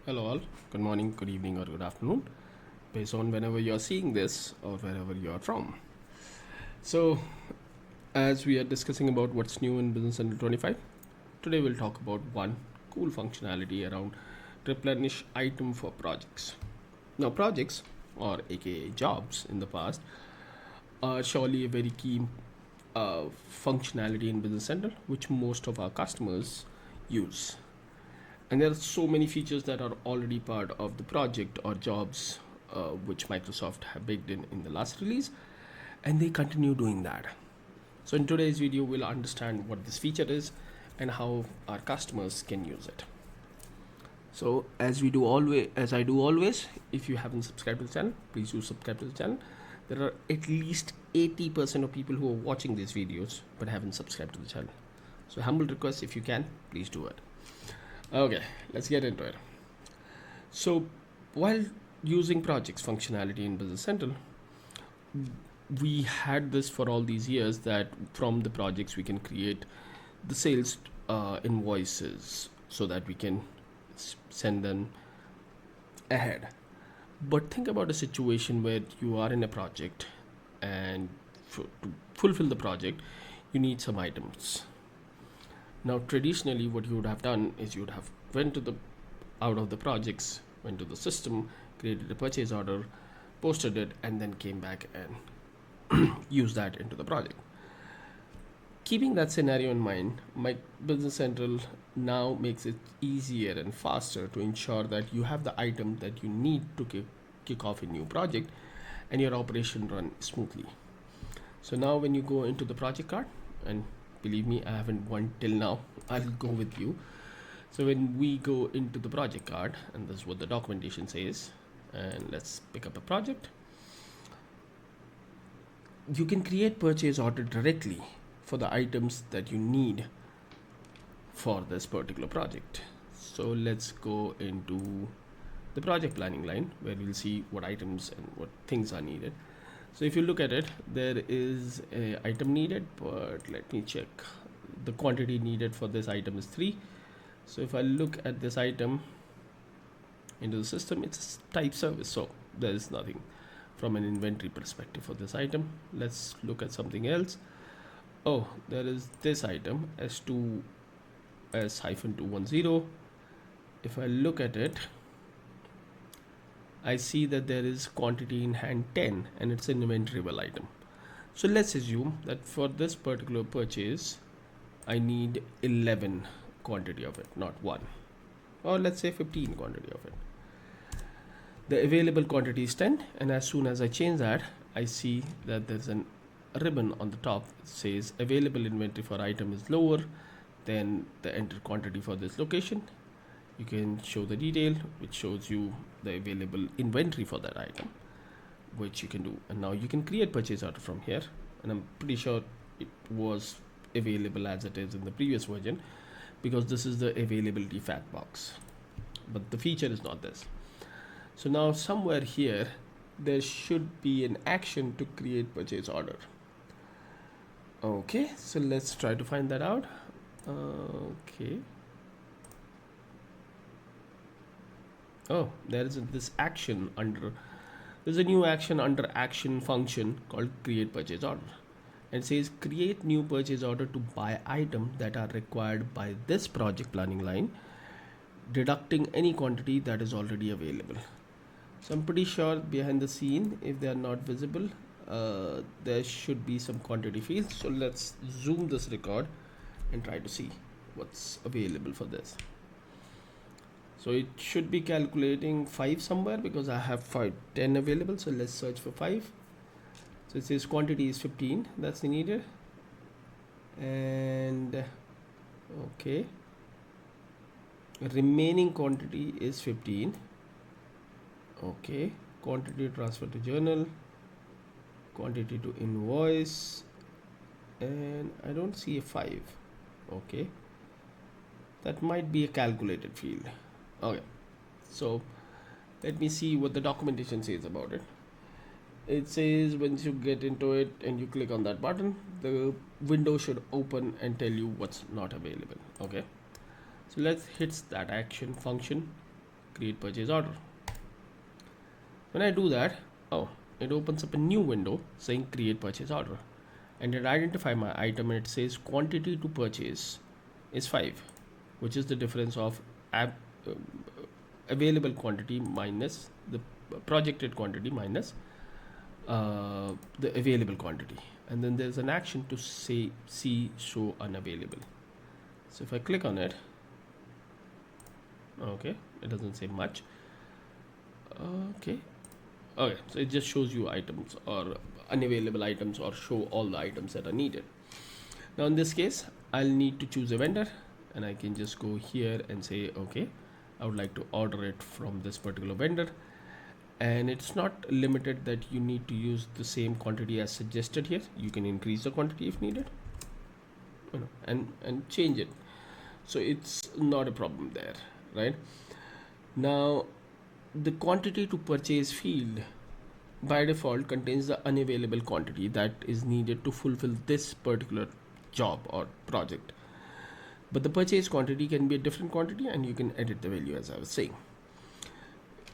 Hello all, good morning, good evening or good afternoon based on whenever you're seeing this or wherever you're from. So as we are discussing about what's new in Business Central 25, today we'll talk about one cool functionality around replenish item for projects. Now projects or aka jobs in the past are surely a very key functionality in Business Central which most of our customers use. And there are so many features that are already part of the project or jobs which Microsoft have baked in the last release, and they continue doing that. So in today's video we'll understand what this feature is and how our customers can use it. So as I do always, if you haven't subscribed to the channel, please do subscribe to the channel. There are at least 80% of people who are watching these videos but haven't subscribed to the channel. So humble request, if you can, please do it. Okay, let's get into it. So while using projects functionality in Business Central, we had this for all these years that from the projects we can create the sales invoices so that we can send them ahead. But think about a situation where you are in a project and to fulfill the project you need some items. Now traditionally what you would have done is you would have went to the out of the projects, went to the system, created a purchase order, posted it, and then came back and used that into the project. Keeping that scenario in mind, my Business Central now makes it easier and faster to ensure that you have the item that you need to kick off a new project and your operation run smoothly. So now when you go into the project card, and believe me, I haven't won till now, I'll go with you. So when we go into the project card, and this is what the documentation says, and let's pick up a project, you can create purchase order directly for the items that you need for this particular project. So let's go into the project planning line where we'll see what items and what things are needed. So if you look at it, there is an item needed, but let me check. The quantity needed for this item is 3. So if I look at this item into the system, it's a type service, so there is nothing from an inventory perspective for this item. Let's look at something else. Oh, there is this item S2 S-210. If I look at it, I see that there is quantity in hand 10 and it's an inventoryable item. So let's assume that for this particular purchase I need 11 quantity of it, not 1, or let's say 15 quantity of it. The available quantity is 10, and as soon as I change that, I see that there's a ribbon on the top that says available inventory for item is lower than the entered quantity for this location. You can show the detail which shows you the available inventory for that item, which you can do. And now you can create purchase order from here, and I'm pretty sure it was available as it is in the previous version because this is the availability fact box, but the feature is not this. So now somewhere here there should be an action to create purchase order. Okay, so let's try to find that out. Okay. Oh, there is this action under, there's a new action under action function called create purchase order. And it says create new purchase order to buy item that are required by this project planning line, deducting any quantity that is already available. So I'm pretty sure behind the scene, if they are not visible, there should be some quantity fields. So let's zoom this record and try to see what's available for this. So it should be calculating 5 somewhere because I have 10 available. So let's search for 5. So it says quantity is 15, that's needed. And okay, remaining quantity is 15. Okay, quantity transfer to journal, quantity to invoice, and I don't see a 5. Okay, that might be a calculated field. Okay, so let me see what the documentation says about it. It says once you get into it and you click on that button, the window should open and tell you what's not available. Okay, so let's hit that action function, create purchase order. When I do that, oh, it opens up a new window saying create purchase order, and it identifies my item and it says quantity to purchase is 5, which is the difference of available quantity minus the projected quantity minus the available quantity. And then there's an action to say see show unavailable. So if I click on it, okay, it doesn't say much. Okay, so it just shows you items or unavailable items, or show all the items that are needed. Now in this case, I'll need to choose a vendor, and I can just go here and say, okay, I would like to order it from this particular vendor. And it's not limited that you need to use the same quantity as suggested here. You can increase the quantity if needed, and change it. So it's not a problem there, right? Now, the quantity to purchase field by default contains the unavailable quantity that is needed to fulfill this particular job or project. But the purchase quantity can be a different quantity, and you can edit the value, as I was saying.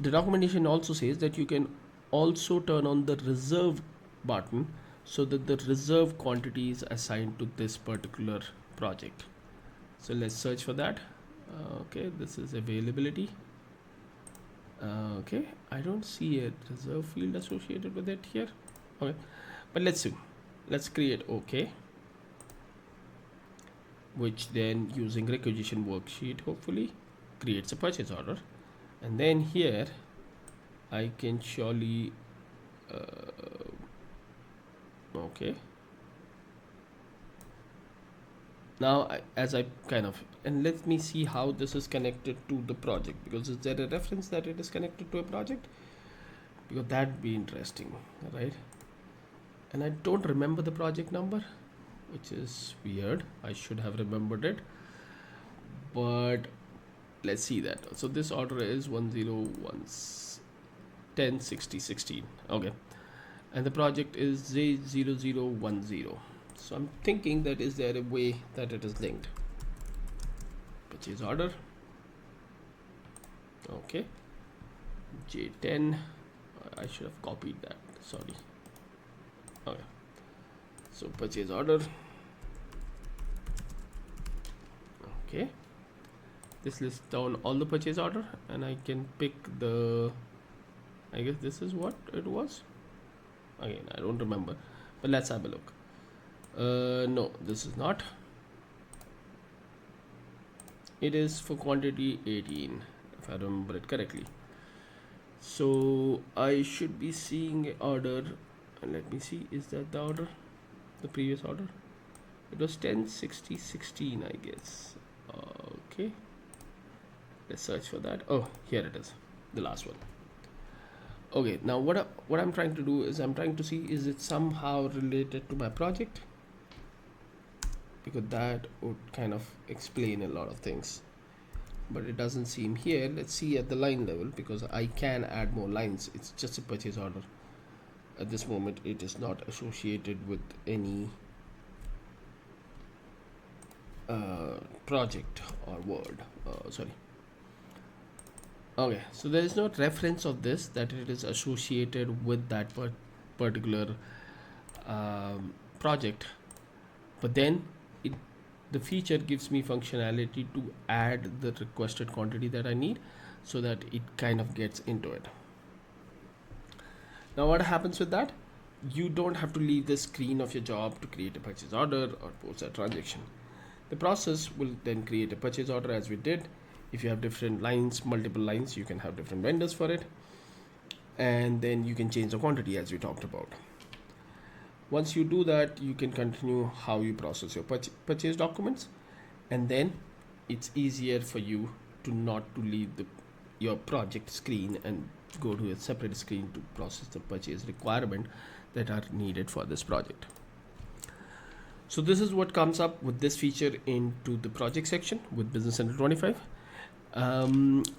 The documentation also says that you can also turn on the reserve button so that the reserve quantity is assigned to this particular project. So let's search for that. Okay, this is availability. Okay, I don't see a reserve field associated with it here. Okay, but let's see. Let's create OK, which then, using requisition worksheet, hopefully creates a purchase order. And then here I can surely okay, now as I kind of, and let me see how this is connected to the project, because is there a reference that it is connected to a project? Because that'd be interesting, right? And I don't remember the project number, which is weird. I should have remembered it, but let's see that. So this order is 106016. Okay, and the project is J0010. So I'm thinking that is there a way that it is linked? Purchase order. Okay, J10. I should have copied that. Sorry. Okay, so purchase order. Okay, this lists down all the purchase order, and I can pick the, I guess this is what it was. Again, I don't remember, but let's have a look. No, this is not. It is for quantity 18, if I remember it correctly. So I should be seeing an order, and let me see, is that the order, the previous order? It was 106016, I guess. Okay, let's search for that. Oh, here it is, the last one. Okay, now what I'm trying to do is I'm trying to see, is it somehow related to my project? Because that would kind of explain a lot of things, but it doesn't seem here. Let's see at the line level, because I can add more lines. It's just a purchase order. At this moment, it is not associated with any project or word. Sorry. Okay, so there is no reference of this that it is associated with that particular project, but then the feature gives me functionality to add the requested quantity that I need, so that it kind of gets into it. Now what happens with that? You don't have to leave the screen of your job to create a purchase order or post a transaction. The process will then create a purchase order, as we did. If you have different lines, multiple lines, you can have different vendors for it, and then you can change the quantity, as we talked about. Once you do that, you can continue how you process your purchase documents, and then it's easier for you to not to leave your project screen and go to a separate screen to process the purchase requirement that are needed for this project. So this is what comes up with this feature into the project section with Business Central 25.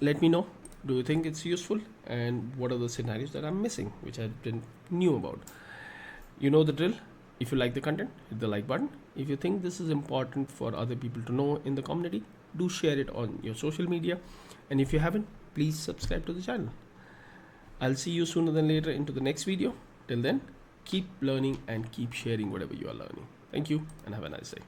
Let me know, do you think it's useful, and what are the scenarios that I'm missing which I didn't knew about? You know the drill. If you like the content, hit the like button. If you think this is important for other people to know in the community, do share it on your social media. And if you haven't, please subscribe to the channel. I'll see you sooner than later into the next video. Till then, keep learning and keep sharing whatever you are learning. Thank you and have a nice day.